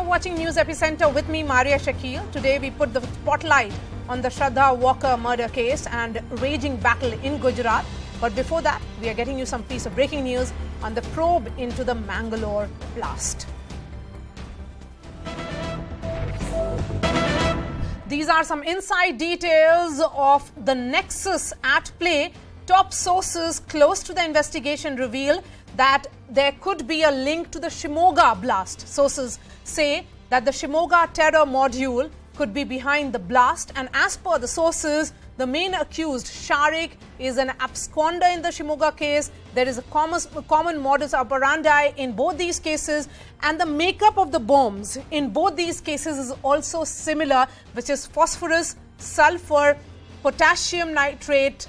watching News Epicenter with me, Maria Shakil. Today we put the spotlight on the Shraddha Walkar murder case and raging battle in Gujarat. But before that, we are getting you some piece of breaking news on the probe into the Mangalore blast. These are some inside details of the nexus at play. Top sources close to the investigation reveal that there could be a link to the Shimoga blast. Sources say that the Shimoga terror module could be behind the blast, and as per the sources, the main accused, Sharik, is an absconder in the Shimoga case. There is a common modus operandi in both these cases, and the makeup of the bombs in both these cases is also similar, which is phosphorus, sulfur, potassium nitrate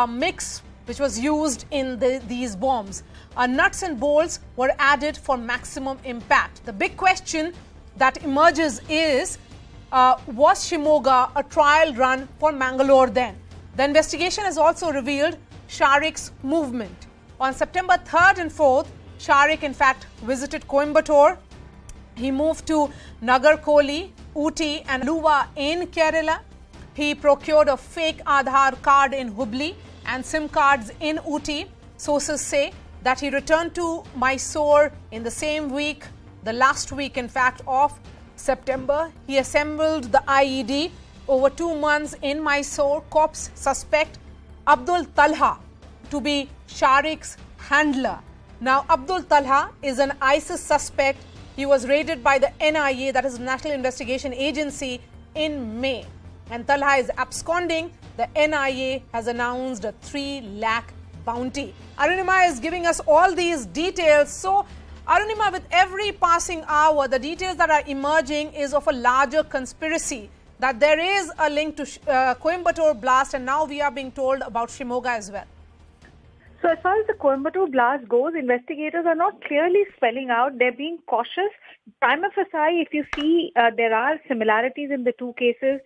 mix, which was used in these bombs. Nuts and bolts were added for maximum impact. The big question that emerges is, was Shimoga a trial run for Mangalore then? The investigation has also revealed Sharik's movement. On September 3rd and 4th, Sharik in fact visited Coimbatore. He moved to Nagarkoli, Ooty and Luwa in Kerala. He procured a fake Aadhaar card in Hubli and SIM cards in Ooty. Sources say that he returned to Mysore in the same week, the last week in fact of September. He assembled the IED over 2 months in Mysore. Cops suspect Abdul Talha to be Sharik's handler. Now, Abdul Talha is an ISIS suspect. He was raided by the NIA, that is National Investigation Agency, in May. And Talha is absconding. The NIA has announced a 3 lakh bounty. Arunima is giving us all these details. So, Arunima, with every passing hour, the details that are emerging is of a larger conspiracy, that there is a link to Coimbatore blast, and now we are being told about Shimoga as well. So as far as the Coimbatore blast goes, investigators are not clearly spelling out. They're being cautious. Prima facie, if you see, there are similarities in the two cases,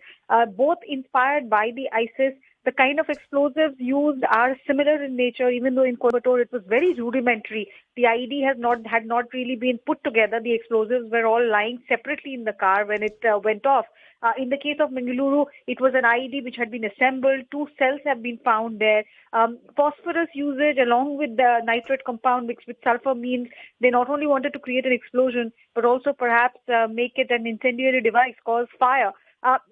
both inspired by the ISIS. The kind of explosives used are similar in nature, even though in Coimbatore it was very rudimentary. The IED had not really been put together. The explosives were all lying separately in the car when it went off. In the case of Mangalore, it was an IED which had been assembled. 2 cells have been found there. Phosphorus usage along with the nitrate compound mixed with sulfur means they not only wanted to create an explosion, but also perhaps make it an incendiary device, cause fire.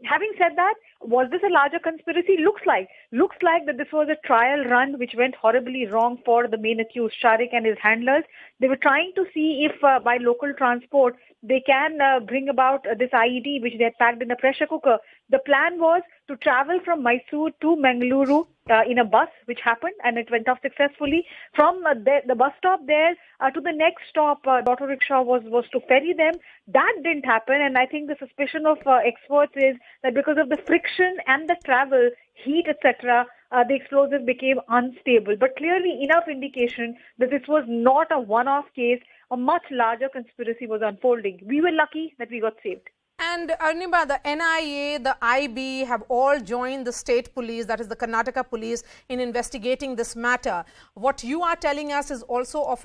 Having said that, was this a larger conspiracy? Looks like that this was a trial run which went horribly wrong for the main accused, Sharik and his handlers. They were trying to see if by local transport they can bring about this IED which they had packed in a pressure cooker. The plan was to travel from Mysore to Mangaluru in a bus, which happened, and it went off successfully. From the bus stop there to the next stop, auto rickshaw was to ferry them. That didn't happen, and I think the suspicion of experts is that because of the friction and the travel, heat, etc., the explosive became unstable. But clearly enough indication that this was not a one-off case. A much larger conspiracy was unfolding. We were lucky that we got saved. And Arunima, the NIA, the IB have all joined the state police, that is the Karnataka police, in investigating this matter. What you are telling us is also of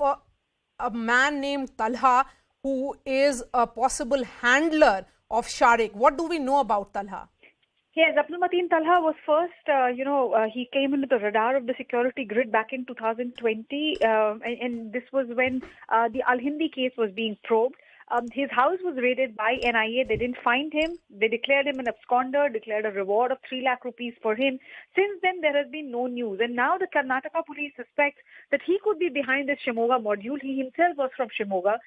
a man named Talha who is a possible handler of Sharik. What do we know about Talha? Yes, Abdul Mateen Talha was first, he came into the radar of the security grid back in 2020, and this was when the Al-Hindi case was being probed. His house was raided by NIA. They didn't find him. They declared him an absconder, declared a reward of 3 lakh rupees for him. Since then, there has been no news. And now the Karnataka police suspect that he could be behind this Shimoga module. He himself was from Shimoga.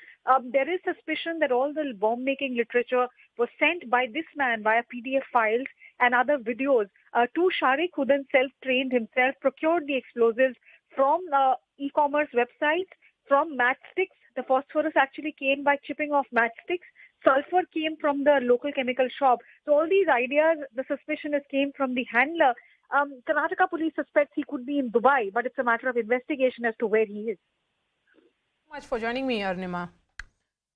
There is suspicion that all the bomb-making literature was sent by this man via PDF files and other videos to Sharik, who then self-trained himself, procured the explosives from e-commerce websites, from matchsticks. The phosphorus actually came by chipping off matchsticks. Sulfur came from the local chemical shop. So all these ideas, the suspicion came from the handler. Karnataka police suspects he could be in Dubai, but it's a matter of investigation as to where he is. Thank you so much for joining me, Arunima.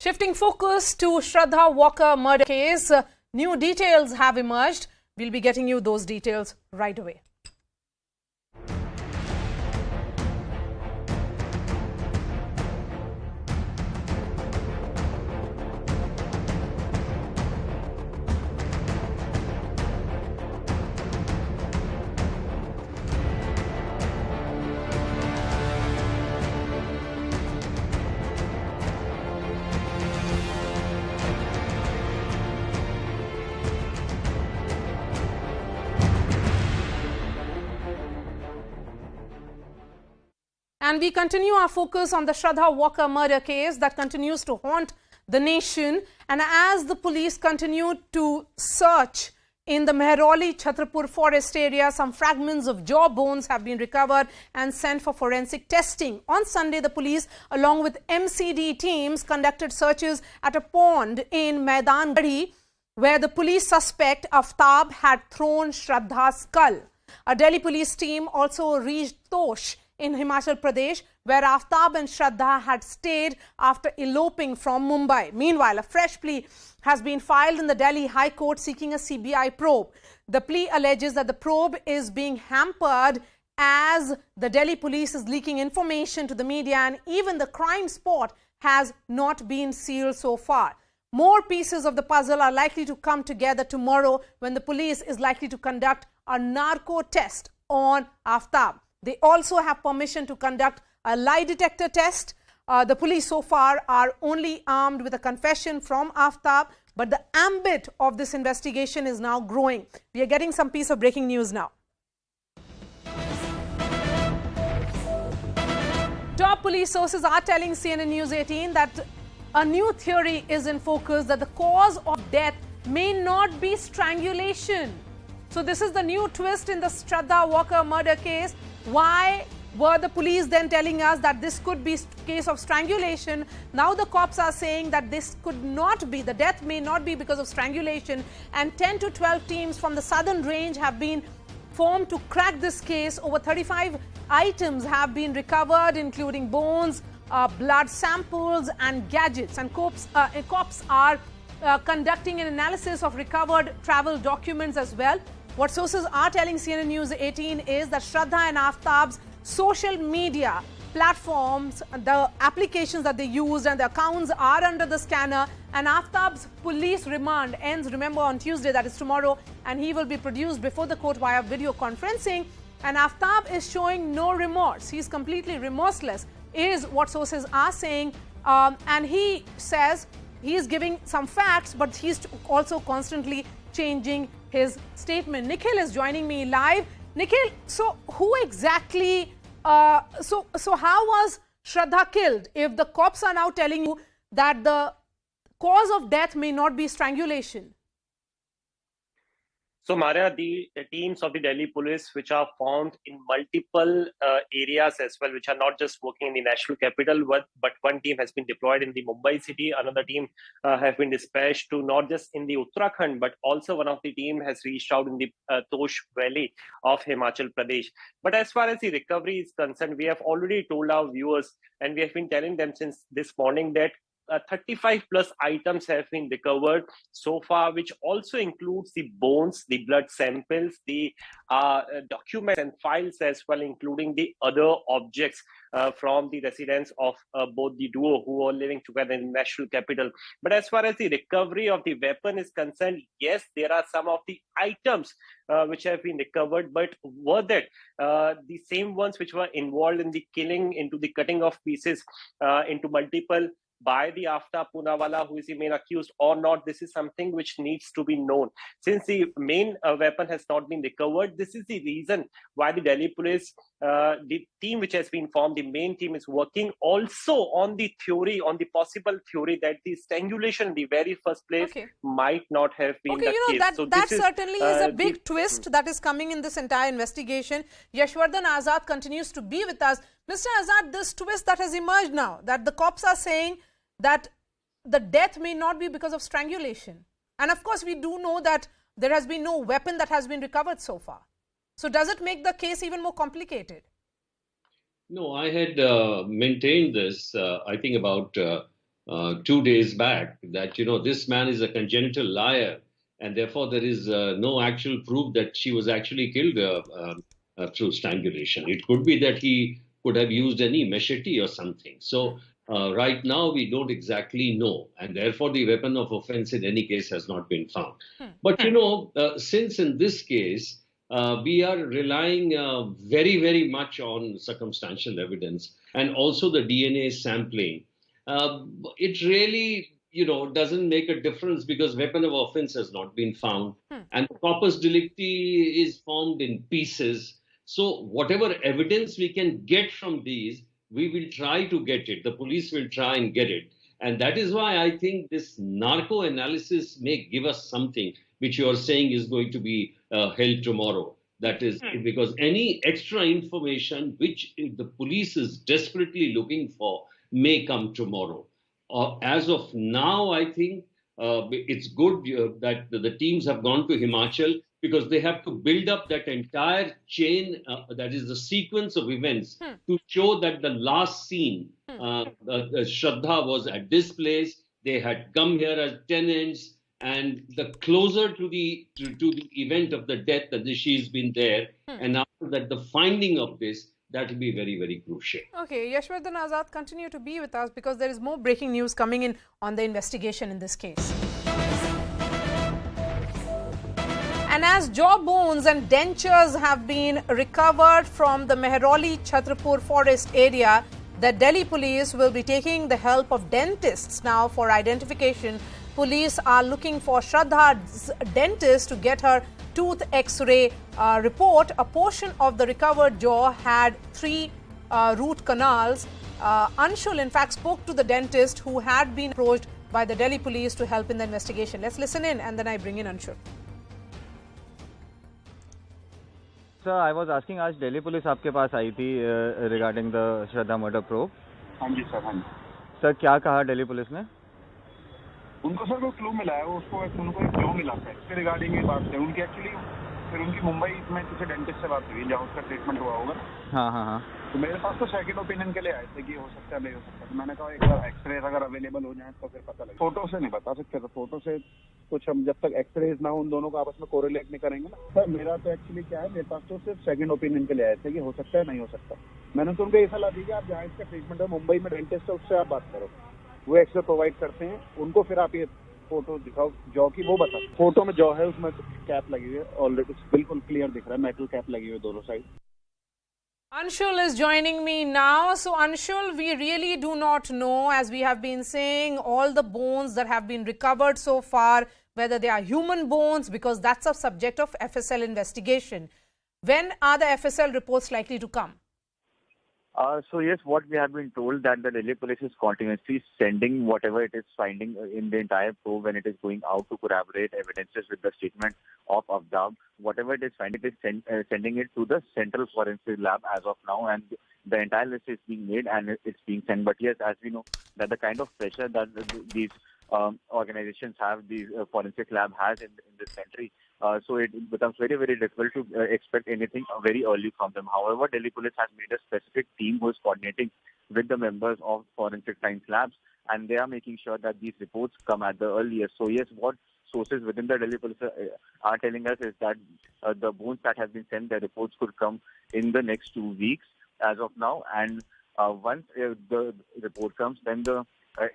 Shifting focus to Shraddha Walkar murder case, new details have emerged. We'll be getting you those details right away. And we continue our focus on the Shraddha Walkar murder case that continues to haunt the nation. And as the police continue to search in the Mehrauli Chhatrapur forest area, some fragments of jaw bones have been recovered and sent for forensic testing. On Sunday, the police, along with MCD teams, conducted searches at a pond in Maidan Garhi, where the police suspect Aaftab had thrown Shraddha's skull. A Delhi police team also reached Tosh in Himachal Pradesh, where Aaftab and Shraddha had stayed after eloping from Mumbai. Meanwhile, a fresh plea has been filed in the Delhi High Court seeking a CBI probe. The plea alleges that the probe is being hampered as the Delhi police is leaking information to the media, and even the crime spot has not been sealed so far. More pieces of the puzzle are likely to come together tomorrow when the police is likely to conduct a narco test on Aaftab. They also have permission to conduct a lie detector test. The police so far are only armed with a confession from Aaftab, but the ambit of this investigation is now growing. We are getting some piece of breaking news now. Top police sources are telling CNN News 18 that a new theory is in focus, that the cause of death may not be strangulation. So this is the new twist in the Shraddha Walkar murder case. Why were the police then telling us that this could be a case of strangulation? Now the cops are saying that this could not be, the death may not be because of strangulation, and 10 to 12 teams from the southern range have been formed to crack this case. Over 35 items have been recovered, including bones, blood samples and gadgets, and cops are conducting an analysis of recovered travel documents as well. What sources are telling CNN News 18 is that Shraddha and Aaftab's social media platforms, the applications that they used and the accounts are under the scanner, and Aaftab's police remand ends, remember, on Tuesday, that is tomorrow, and he will be produced before the court via video conferencing. And Aaftab is showing no remorse. He's completely remorseless, is what sources are saying, and he says he is giving some facts, but he's also constantly changing his statement. Nikhil is joining me live. Nikhil, so who exactly, so how was Shraddha killed if the cops are now telling you that the cause of death may not be strangulation? So, Maria, the teams of the Delhi police, which are found in multiple areas as well, which are not just working in the national capital, but one team has been deployed in the Mumbai city. Another team have been dispatched to not just in the Uttarakhand, but also one of the team has reached out in the Tosh Valley of Himachal Pradesh. But as far as the recovery is concerned, we have already told our viewers, and we have been telling them since this morning, that 35 plus items have been recovered so far, which also includes the bones, the blood samples, the documents and files as well, including the other objects from the residence of both the duo who are living together in the national capital. But as far as the recovery of the weapon is concerned, yes, there are some of the items which have been recovered, but were that the same ones which were involved in the killing, into the cutting of pieces into multiple by the Aaftab Poonawalla, who is the main accused, or not? This is something which needs to be known. Since the main weapon has not been recovered, this is the reason why the Delhi police, the team which has been formed, the main team, is working also on the theory, on the possible theory that the strangulation in the very first place might not have been the case. That certainly is a big twist that is coming in this entire investigation. Yashwardhan Azad continues to be with us. Mr. Azad, this twist that has emerged now, that the cops are saying that the death may not be because of strangulation. And of course, we do know that there has been no weapon that has been recovered so far. So does it make the case even more complicated? No, I had maintained this, I think about 2 days back, that, this man is a congenital liar, and therefore there is no actual proof that she was actually killed through strangulation. It could be that he could have used any machete or something. So right now we don't exactly know, and therefore the weapon of offense in any case has not been found. But since in this case we are relying very, very much on circumstantial evidence and also the DNA sampling, it really doesn't make a difference because weapon of offense has not been found, and corpus delicti is formed in pieces. So whatever evidence we can get from these we will try to get it. The police will try and get it. And that is why I think this narco analysis may give us something which you are saying is going to be held tomorrow. That is because any extra information which the police is desperately looking for may come tomorrow. As of now, I think it's good that the teams have gone to Himachal because they have to build up that entire chain, that is the sequence of events, to show that the last scene, Shraddha was at this place, they had come here as tenants, and the closer to the event of the death that she's been there, and after that, the finding of this, that will be very, very crucial. Okay, Yashwardhan Azad, continue to be with us because there is more breaking news coming in on the investigation in this case. And as jaw bones and dentures have been recovered from the Mehrauli Chhatrapur forest area, the Delhi police will be taking the help of dentists now for identification. Police are looking for Shraddha's dentist to get her tooth x-ray report. A portion of the recovered jaw had 3 root canals. Anshul, in fact, spoke to the dentist who had been approached by the Delhi police to help in the investigation. Let's listen in and then I bring in Anshul. Sir, I was asking, आज Delhi police आपके पास आई थी regarding the Shraddha murder probe. हाँ जी sir, हाँ जी sir, क्या कहा Delhi police ने? उनको sir कोई क्लू मिला है, उनको एक क्लू मिला है इसके रिगार्डिंग ये बात है. उनकी एक्चुअली फिर उनकी मुंबई में किसी डेंटिस्ट से बात हुई जहाँ उसका ट्रीटमेंट हुआ होगा. हाँ हाँ हाँ. तो मेरे पास तो सेकंड ओपिनियन के लिए आए थे कि हो सकता है नहीं हो सकता. तो मैंने कहा एक बार एक्सरे अगर अवेलेबल हो जाए तो फिर पता लगे. फोटो से नहीं बता सकते, तो फोटो से कुछ हम जब तक एक्सरेज ना हो उन दोनों को आपस में कोरिलेट नहीं करेंगे ना. सर मेरा तो एक्चुअली क्या है, मेरे पास तो सिर्फ सेकंड ओपिनियन के लिए आए थे कि हो सकता है नहीं हो सकता. मैंने तो उनको ये सलाह दी कि आप जहाँ इसका ट्रीटमेंट है मुंबई में डेंटिस्ट है उससे आप बात करो, वो एक्सरे प्रोवाइड करते हैं. उनको फिर आप ये फोटो दिखाओ जॉ की, वो बता. फोटो में जॉ है, उसमें कैप लगी हुई है ऑलरेडी, बिल्कुल क्लियर दिख रहा है, मेटल कैप लगी हुई है दोनों side. Anshul is joining me now. So Anshul, we really do not know, as we have been saying, all the bones that have been recovered so far, whether they are human bones, because that's a subject of FSL investigation. When are the FSL reports likely to come? So yes, what we have been told that the Delhi police is continuously sending whatever it is finding in the entire probe when it is going out to corroborate evidences with the statement of Aaftab. Whatever it is finding, it is sending it to the central forensic lab as of now, and the entire list is being made and it's being sent. But yes, as we know that the kind of pressure that these organizations have, these forensic lab has in this country, so it becomes very, very difficult to expect anything very early from them. However, Delhi police has made a specific team who is coordinating with the members of forensic science labs, and they are making sure that these reports come at the earliest. So yes, what sources within the Delhi police are telling us is that the bones that have been sent, the reports could come in the next 2 weeks as of now, and once the report comes, then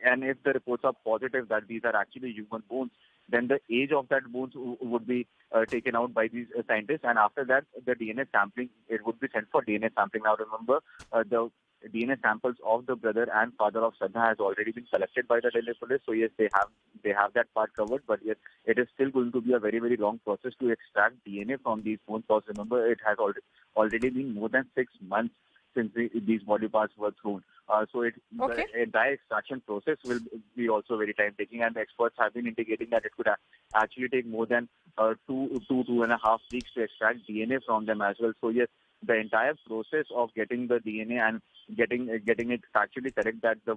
and if the reports are positive that these are actually human bones, then the age of that bones would be taken out by these scientists, and after that the DNA sampling, it would be sent for DNA sampling. Now remember, the DNA samples of the brother and father of Shraddha has already been collected by the Delhi police, so yes, they have that part covered, but yes, it is still going to be a very, very long process to extract DNA from these bones, because remember, it has already been more than 6 months since these body parts were thrown. So the entire extraction process will be also very time-taking, and the experts have been indicating that it could actually take more than 2.5 weeks to extract DNA from them as well. So yes, the entire process of getting the DNA and getting it actually correct that the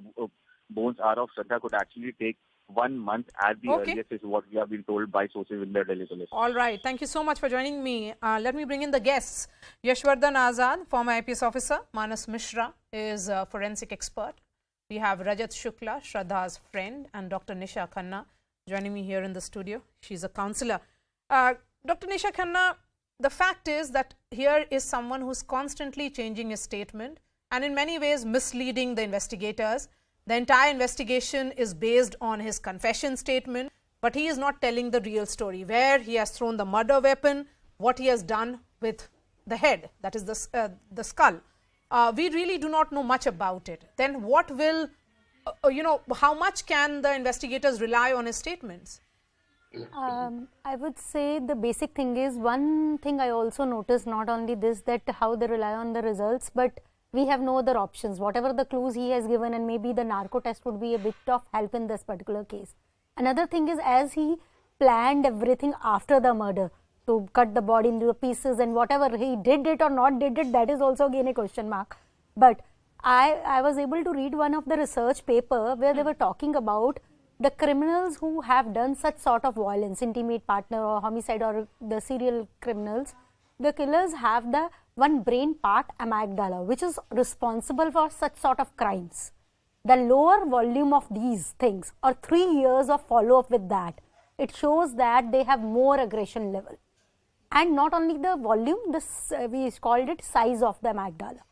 bones are of Shraddha could actually take 1 month at the earliest, is what we have been told by sources in the Delhi police. All right. Thank you so much for joining me. Let me bring in the guests. Yashwardhan Azad, former IPS officer. Manas Mishra is a forensic expert. We have Rajat Shukla, Shraddha's friend, and Dr. Nisha Khanna joining me here in the studio. She's a counselor. Dr. Nisha Khanna, the fact is that here is someone who's constantly changing his statement and in many ways misleading the investigators. The entire investigation is based on his confession statement, but he is not telling the real story, where he has thrown the murder weapon, what he has done with the head, that is the skull. We really do not know much about it. Then what will, how much can the investigators rely on his statements? I would say the basic thing is, one thing I also noticed, not only this, that how they rely on the results, but We have no other options. Whatever the clues he has given, and maybe the narco test would be a bit of help in this particular case. Another thing is, as he planned everything after the murder to cut the body into pieces, and whatever he did it or not did it, that is also again a question mark. But I was able to read one of the research paper where they were talking about the criminals who have done such sort of violence, intimate partner or homicide, or the serial criminals. The killers have the one brain part, amygdala, which is responsible for such sort of crimes. The lower volume of these things, or 3 years of follow-up with that, it shows that they have more aggression level. And not only the volume, we called it size of the amygdala.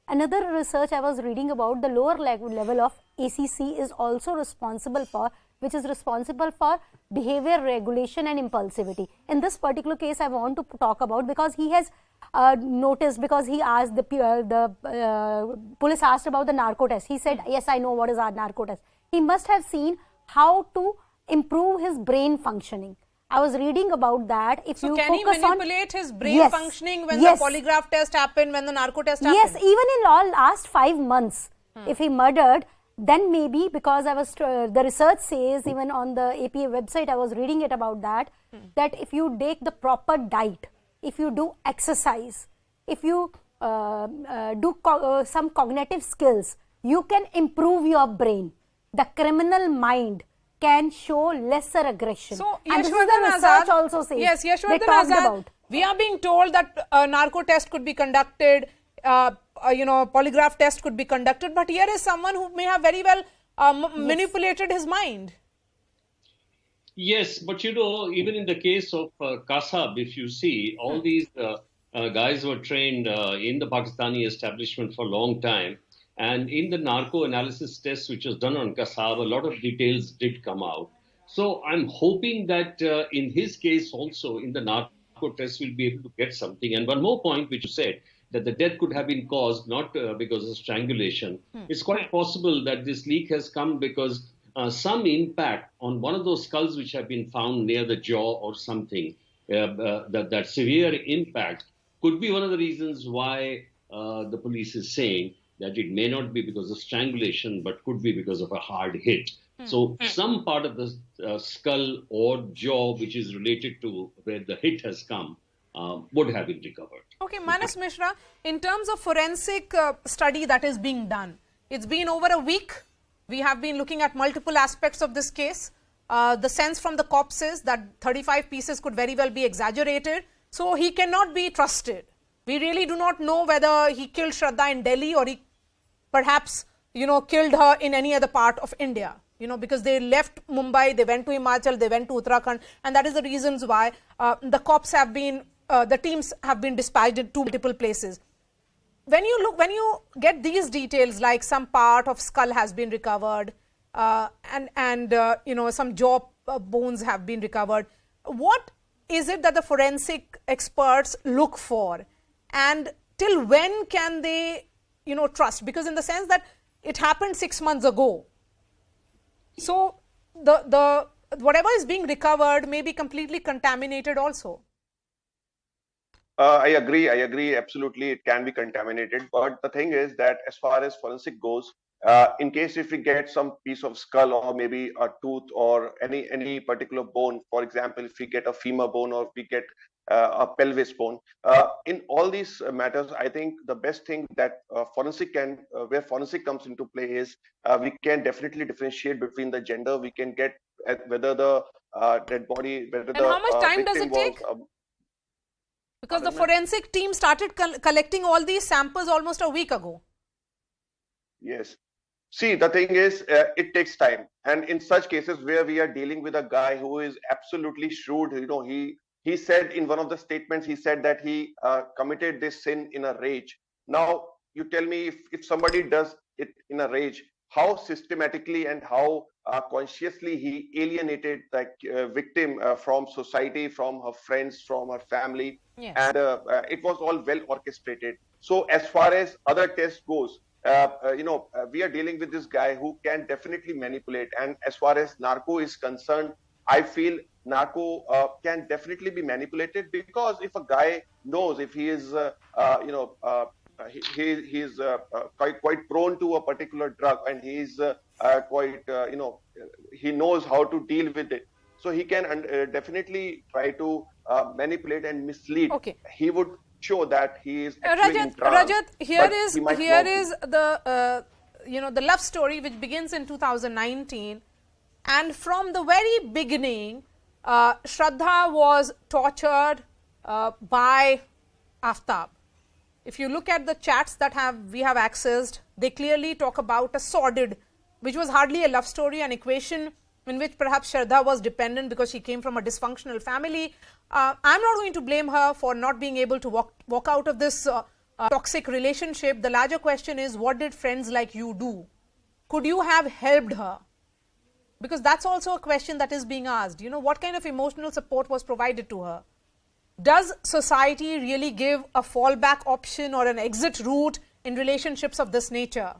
Another research I was reading about, the lower level of ACC is also responsible for, which is responsible for behavior regulation and impulsivity. In this particular case, I want to talk about, because he has noticed, because he asked the police asked about the narco test. He said, yes, I know what is our narco test. He must have seen how to improve his brain functioning. I was reading about that. If so you can he manipulate his brain functioning when the polygraph test happened, when the narco test happened? Yes, even in all last 5 months, if he murdered, then maybe, because I was the research says, even on the APA website, I was reading it about that, that if you take the proper diet, if you do exercise, if you do some cognitive skills, you can improve your brain. The criminal mind can show lesser aggression. So, and this is the research also says. Yes, Yashwardhan Azad, we are being told that a narco test could be conducted, polygraph test could be conducted, but here is someone who may have very well manipulated his mind. Yes, but even in the case of Kasab, if you see, all these guys were trained in the Pakistani establishment for a long time. And in the narco analysis test, which was done on Kasab, a lot of details did come out. So I'm hoping that in his case also, in the narco test, we'll be able to get something. And one more point, which you said, that the death could have been caused not because of strangulation. It's quite possible that this leak has come because some impact on one of those skulls which have been found near the jaw or something, that severe impact could be one of the reasons why the police is saying that it may not be because of strangulation, but could be because of a hard hit. So some part of the skull or jaw, which is related to where the hit has come, would have been recovered. Okay, Manas Mishra, in terms of forensic study that is being done, it's been over a week. We have been looking at multiple aspects of this case. The sense from the cops is that 35 pieces could very well be exaggerated. So he cannot be trusted. We really do not know whether he killed Shraddha in Delhi or he perhaps, killed her in any other part of India, because they left Mumbai, they went to Himachal, they went to Uttarakhand, and that is the reasons why the cops have been, the teams have been dispatched in multiple places. When you get these details, like some part of skull has been recovered, and some jaw bones have been recovered, what is it that the forensic experts look for, and till when can they trust? Because in the sense that it happened 6 months ago, so the whatever is being recovered may be completely contaminated also. I agree absolutely, it can be contaminated, but the thing is that as far as forensic goes, in case if we get some piece of skull or maybe a tooth or any particular bone, for example, if we get a femur bone or we get a pelvis bone, in all these matters, I think the best thing that where forensic comes into play is we can definitely differentiate between the gender. We can get whether the dead body, whether and how much time does it take? Because the forensic team started collecting all these samples almost a week ago. Yes. See, the thing is, it takes time. And in such cases where we are dealing with a guy who is absolutely shrewd, he said in one of the statements, he said that he committed this sin in a rage. Now, you tell me if somebody does it in a rage, how systematically and how consciously he alienated the victim from society, from her friends, from her family. Yes. And it was all well orchestrated. So as far as other tests goes, we are dealing with this guy who can definitely manipulate. And as far as narco is concerned, I feel narco can definitely be manipulated, because if a guy knows if he is, he's quite prone to a particular drug, and he's quite he knows how to deal with it. So he can definitely try to manipulate and mislead. Okay. He would show that he is actually in trance. Rajat, here is the the love story which begins in 2019, and from the very beginning, Shraddha was tortured by Aaftab. If you look at the chats that we have accessed, they clearly talk about a sordid, which was hardly a love story, an equation in which perhaps Shraddha was dependent because she came from a dysfunctional family. I'm not going to blame her for not being able to walk out of this toxic relationship. The larger question is, what did friends like you do? Could you have helped her? Because that's also a question that is being asked. What kind of emotional support was provided to her? Does society really give a fallback option or an exit route in relationships of this nature?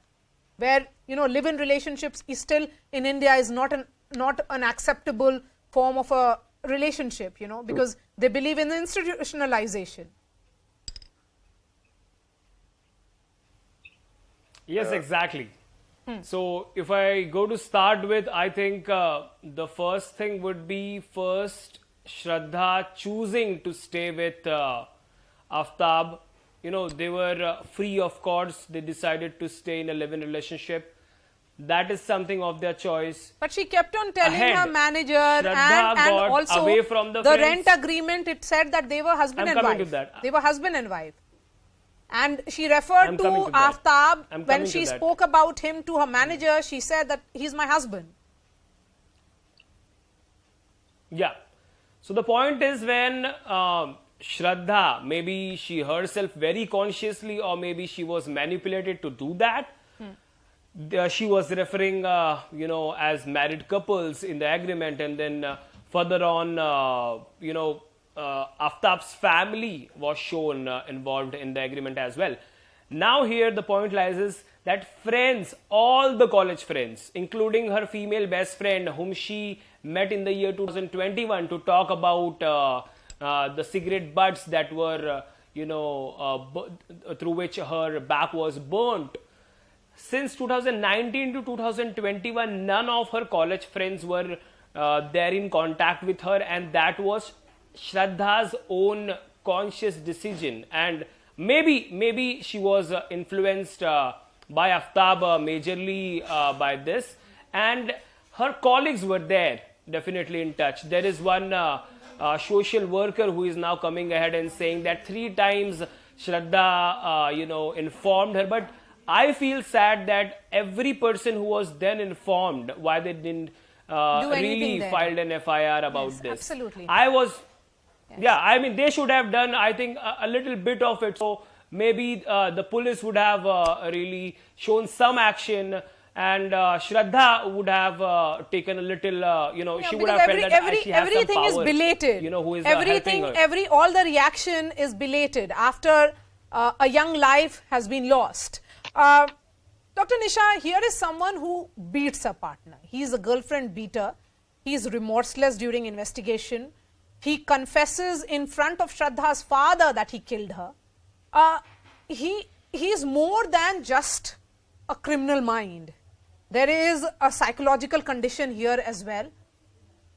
Where, live-in relationships is still in India is not an acceptable form of a relationship, because they believe in institutionalization. Yes, exactly. So if I go to start with, I think the first thing would be Shraddha choosing to stay with Aaftab. They were free of course. They decided to stay in a live-in relationship. That is something of their choice. But she kept on telling her manager and also away from the rent agreement, it said that they were husband and wife. They were husband and wife. And she referred to Aaftab when she spoke about him to her manager. She said that he's my husband. Yeah. So the point is, when Shraddha, maybe she herself very consciously, or maybe she was manipulated to do that. She was referring, as married couples in the agreement, and then further on, Aaftab's family was shown involved in the agreement as well. Now here the point lies is that friends, all the college friends, including her female best friend whom she met in the year 2021 to talk about the cigarette butts that were, through which her back was burnt. Since 2019 to 2021, none of her college friends were there in contact with her, and that was Shraddha's own conscious decision. And maybe she was influenced by Aaftab majorly by this, and her colleagues were there, definitely in touch. There is one social worker who is now coming ahead and saying that 3 times Shraddha, informed her. But I feel sad that every person who was then informed, why they didn't really filed an FIR about this. Absolutely. I mean, they should have done, I think, a little bit of it. So maybe the police would have really shown some action, and Shraddha would have taken a little, she would have felt that she has everything some power, is belated. Who is helping her. All the reaction is belated after a young life has been lost. Dr. Nisha, here is someone who beats a partner. He is a girlfriend beater. He is remorseless during investigation. He confesses in front of Shraddha's father that he killed her. He is more than just a criminal mind. There is a psychological condition here as well.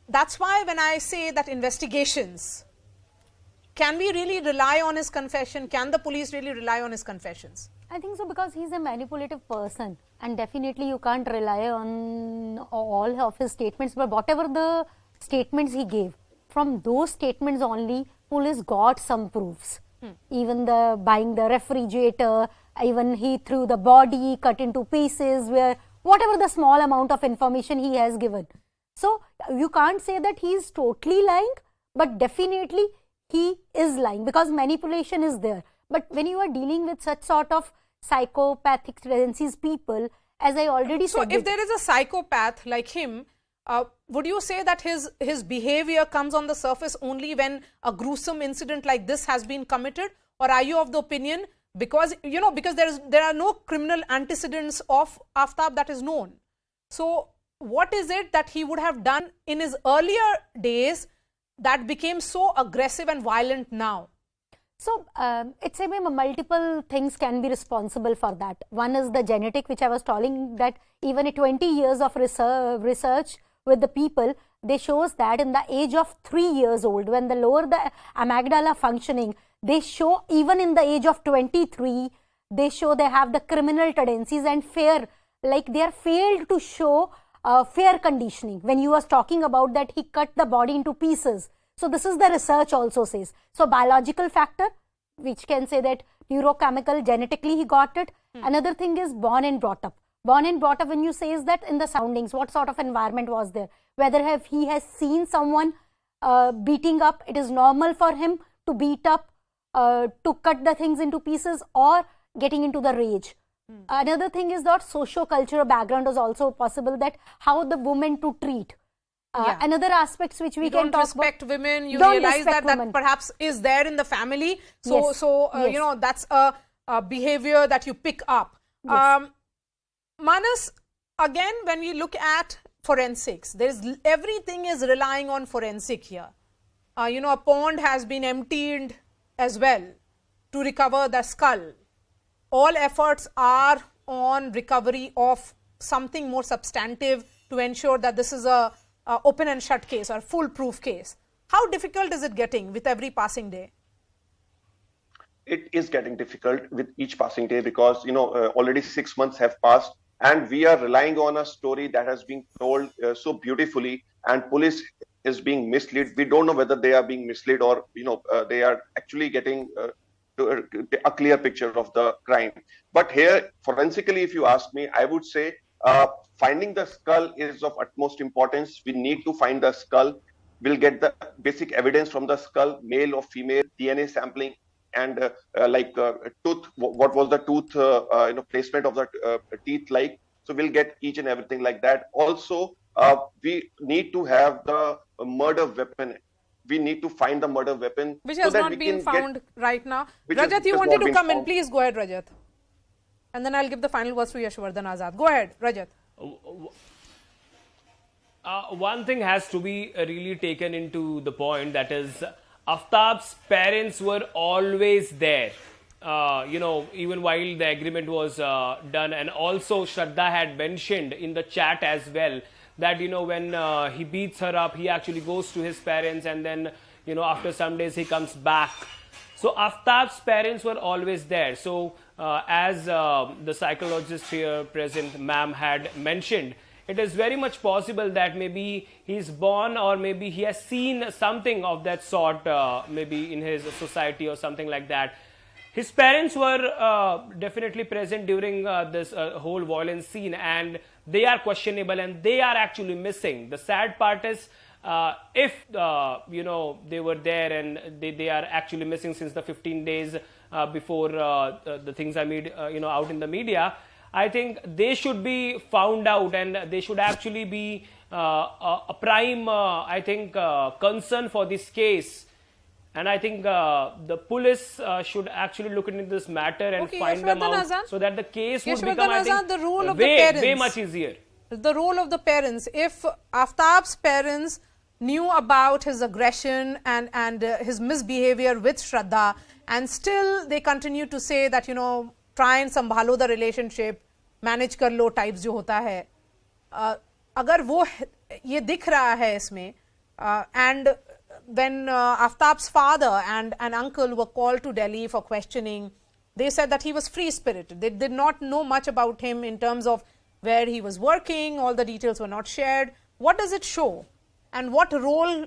That's why when I say that investigations, can we really rely on his confession? Can the police really rely on his confessions? I think so, because he's a manipulative person, and definitely you can't rely on all of his statements. But whatever the statements he gave, from those statements only, police got some proofs. Even the buying the refrigerator, even he threw the body, cut into pieces, where whatever the small amount of information he has given. So you can't say that he is totally lying, but definitely he is lying, because manipulation is there. But when you are dealing with such sort of psychopathic tendencies people, as I already said. So if there is a psychopath like him, would you say that his behavior comes on the surface only when a gruesome incident like this has been committed? Or are you of the opinion, because there are no criminal antecedents of Aaftab that is known. So what is it that he would have done in his earlier days that became so aggressive and violent now? So it's a multiple things can be responsible for that. One is the genetic, which I was telling, that even 20 years of research with the people, they shows that in the age of 3 years old, when the lower the amygdala functioning, they show even in the age of 23, they show they have the criminal tendencies and fear, like they are failed to show fear conditioning. When you was talking about that he cut the body into pieces. So this is the research also says. So biological factor, which can say that neurochemical, genetically he got it. Another thing is born and brought up. Born and brought up, when you say, is that in the surroundings, what sort of environment was there? Whether he has seen someone beating up, it is normal for him to beat up, to cut the things into pieces, or getting into the rage. Another thing is that socio-cultural background is also possible, that how the woman to treat. Another aspects which we can talk about. Don't respect women. You realize that perhaps is there in the family. So, yes. That's a behavior that you pick up. Yes. Manas, again, when we look at forensics, everything is relying on forensic here. A pond has been emptied as well to recover the skull. All efforts are on recovery of something more substantive to ensure that this is a open and shut case or foolproof case. How difficult is it getting with every passing day? It is getting difficult with each passing day because, already 6 months have passed and we are relying on a story that has been told so beautifully, and police is being misled. We don't know whether they are being misled or, they are actually getting a clear picture of the crime. But here, forensically, if you ask me, I would say finding the skull is of utmost importance. We need to find the skull. We'll get the basic evidence from the skull, male or female, DNA sampling, and tooth. What was the tooth, placement of the teeth like? So we'll get each and everything like that. Also, we need to have the murder weapon. We need to find the murder weapon, which has not been found right now. Rajat, you wanted to come in. Please go ahead, Rajat. And then I'll give the final words to Yashwardhan Azad. Go ahead, Rajat. One thing has to be really taken into the point, that is Aaftab's parents were always there, even while the agreement was done. And also Shraddha had mentioned in the chat as well that, when he beats her up, he actually goes to his parents, and then, after some days he comes back. So Aaftab's parents were always there. So as the psychologist here present, ma'am, had mentioned, it is very much possible that maybe he's born, or maybe he has seen something of that sort, maybe in his society or something like that. His parents were definitely present during this whole violence scene, and they are questionable and they are actually missing. The sad part is, if they were there and they are actually missing since the 15 days before the things I made out in the media, I think they should be found out, and they should actually be a prime concern for this case. And I think the police should actually look into this matter and find them out, so that the case would become, I think, way much easier. The role of the parents. If Aaftab's parents knew about his aggression and his misbehavior with Shraddha, and still they continue to say that, try and संभालो the relationship, manage कर लो types जो होता है, अगर वो ये दिख रहा है इसमें, and when Aaftab's father and uncle were called to Delhi for questioning, they said that he was free-spirited. They did not know much about him in terms of where he was working. All the details were not shared. What does it show? And what role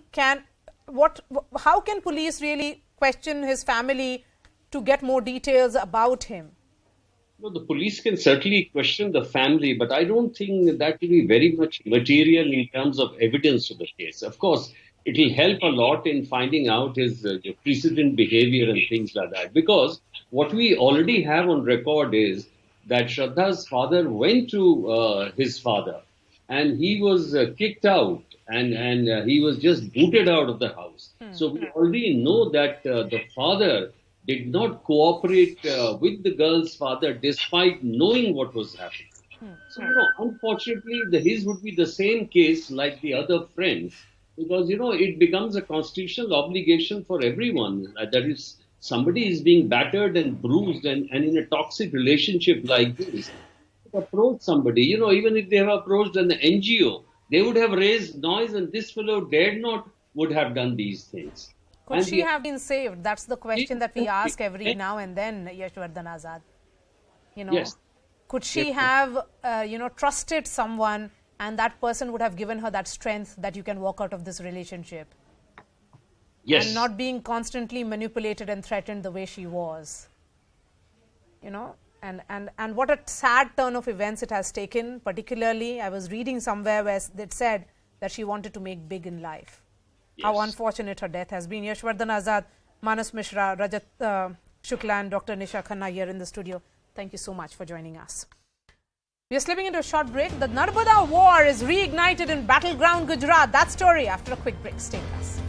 how can police really question his family to get more details about him? No, the police can certainly question the family, but I don't think that will be very much material in terms of evidence to the case. Of course, it will help a lot in finding out his precedent behavior and things like that. Because what we already have on record is that Shraddha's father went to his father and he was kicked out and he was just booted out of the house. So we already know that the father did not cooperate with the girl's father despite knowing what was happening. So, unfortunately, his would be the same case like the other friends. Because, it becomes a constitutional obligation for everyone, that is somebody is being battered and bruised and in a toxic relationship like this, approach somebody, even if they have approached an NGO, they would have raised noise, and this fellow dared not would have done these things. Could she have been saved? That's the question that we ask every now and then, Yashwardhan Azad. Yes. Could she have, trusted someone, and that person would have given her that strength that you can walk out of this relationship? Yes. And not being constantly manipulated and threatened the way she was. And what a sad turn of events it has taken. Particularly, I was reading somewhere where it said that she wanted to make big in life. Yes. How unfortunate her death has been. Yashwardhan Azad, Manas Mishra, Rajat Shukla and Dr. Nisha Khanna here in the studio. Thank you so much for joining us. We are slipping into a short break. The Narmada war is reignited in battleground Gujarat. That story after a quick break. Stay with us.